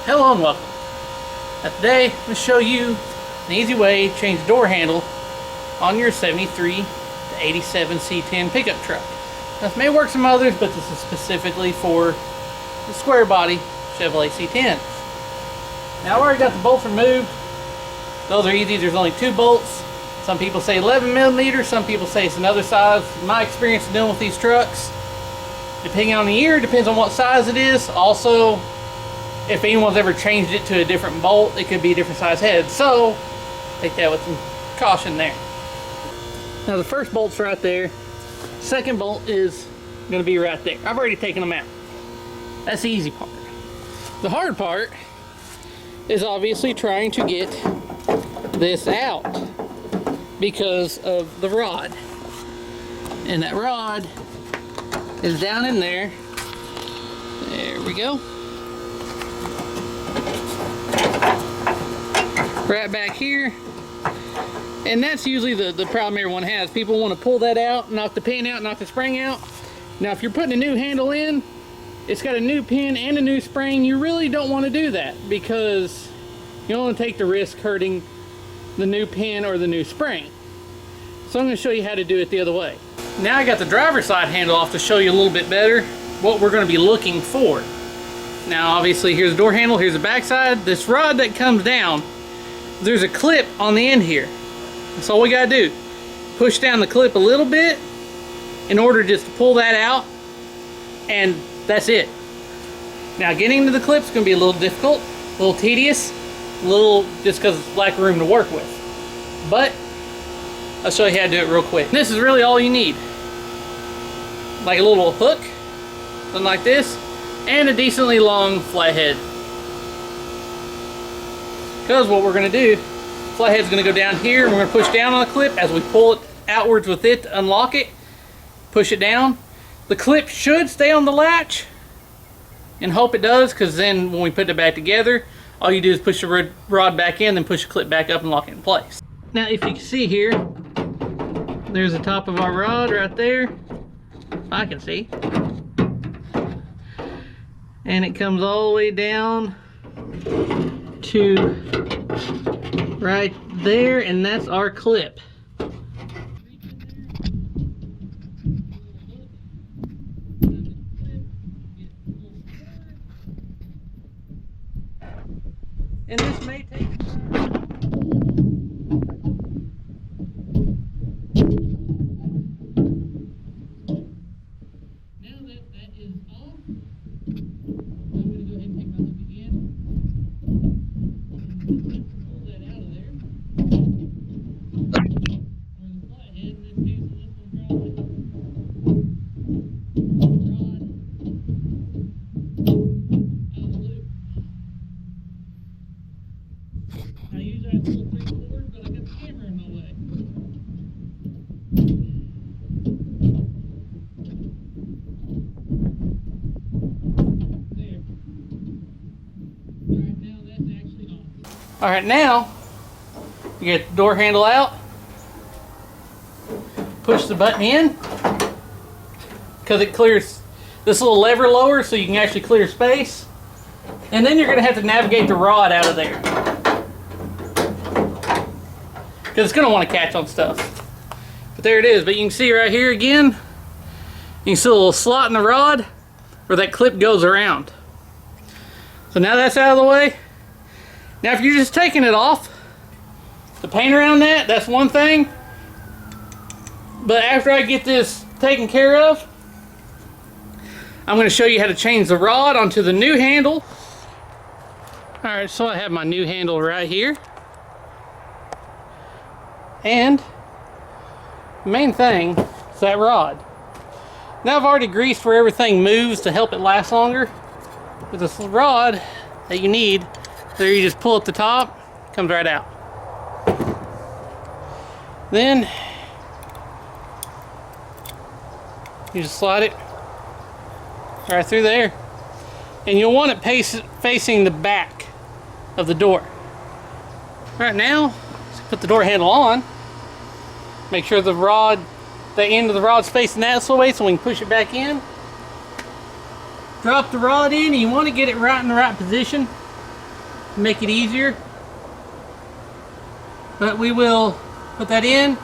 Hello and welcome. Now today I'm going to show you an easy way to change the door handle on your 73 to 87 C10 pickup truck. Now this may work some others, but this is specifically for the square body Chevrolet C10s. Now I've already got the bolts removed. Those are easy. There's only 2 bolts. Some people say 11 millimeters, some people say it's another size. In my experience dealing with these trucks, depending on the year, depends on what size it is. Also, if anyone's ever changed it to a different bolt, it could be a different size head. So, take that with some caution there. Now the first bolt's right there. Second bolt is going to be right there. I've already taken them out. That's the easy part. The hard part is obviously trying to get this out because of the rod. And that rod is down in there. There we go. Right back here. And that's usually the problem everyone has. People want to pull that out, knock the pin out, knock the spring out. Now if you're putting a new handle in, it's got a new pin and a new spring, you really don't want to do that because you don't want to take the risk hurting the new pin or the new spring. So I'm going to show you how to do it the other way. Now I got the driver's side handle off to show you a little bit better what we're going to be looking for. Now obviously here's the door handle, here's the back side. This rod that comes down, there's a clip on the end here. That's all we got to do. Push down the clip a little bit in order just to pull that out, and that's it. Now getting to the clip is going to be a little difficult, a little tedious, a little just because it's lack of room to work with. But I'll show you how to do it real quick. This is really all you need. Like a little hook, something like this, and a decently long flathead. Because what we're going to do, flathead's going to go down here, and we're going to push down on the clip as we pull it outwards with it to unlock it. Push it down. The clip should stay on the latch, and hope it does, because then when we put it back together, all you do is push the rod back in, then push the clip back up and lock it in place. Now if you can see here, there's the top of our rod right there. I can see. And it comes all the way down to right there, and that's our clip. And this may take Alright, now you get the door handle out, push the button in because it clears this little lever lower so you can actually clear space, and then you're going to have to navigate the rod out of there because it's going to want to catch on stuff. But there it is. But you can see right here again, you can see a little slot in the rod where that clip goes around. So now that's out of the way. Now if you're just taking it off, the paint around that's one thing. But after I get this taken care of, I'm going to show you how to change the rod onto the new handle. Alright, so I have my new handle right here. And the main thing is that rod. Now I've already greased where everything moves to help it last longer. With this rod that you need, there you just pull at the top, comes right out. Then you just slide it right through there, and you'll want it facing the back of the door. Right now, let's put the door handle on. Make sure the end of the rod's facing that way so we can push it back in. Drop the rod in, and you want to get it right in the right position. to make it easier. But we will put that in,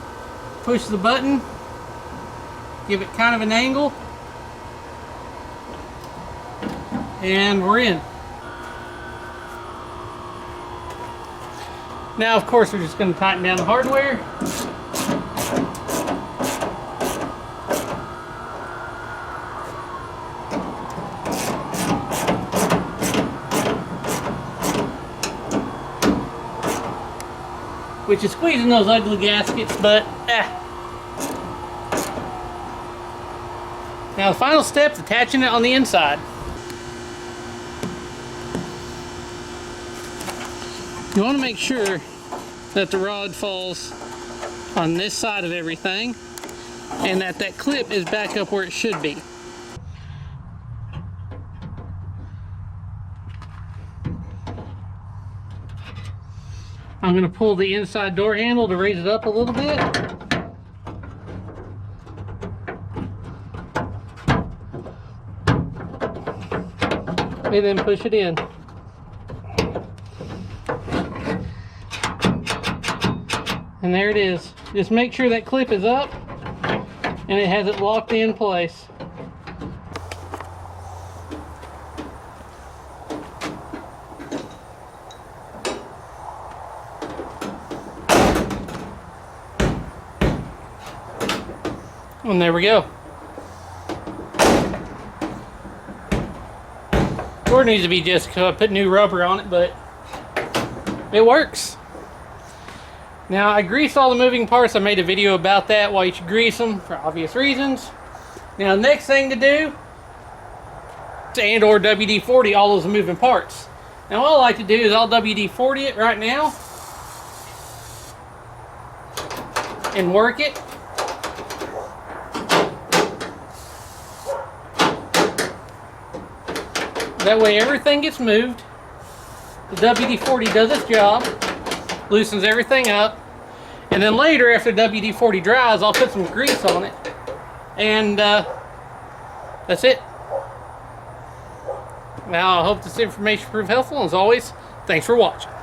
push the button, give it kind of an angle, and we're in. Now, of course, we're just going to tighten down the hardware. Which is squeezing those ugly gaskets, but Now the final step is attaching it on the inside. You want to make sure that the rod falls on this side of everything and that that clip is back up where it should be. I'm going to pull the inside door handle to raise it up a little bit. And then push it in. And there it is. Just make sure that clip is up and it has it locked in place. And there we go. Door needs to be just put new rubber on it, but it works. Now, I greased all the moving parts. I made a video about that, why you should grease them for obvious reasons. Now, next thing to do, and or WD-40 all those moving parts. Now, what I like to do is I'll WD-40 it right now and work it. That way everything gets moved. The WD-40 does its job, loosens everything up, and then later after WD-40 dries, I'll put some grease on it, and that's it. Now I hope this information proved helpful, and as always, thanks for watching.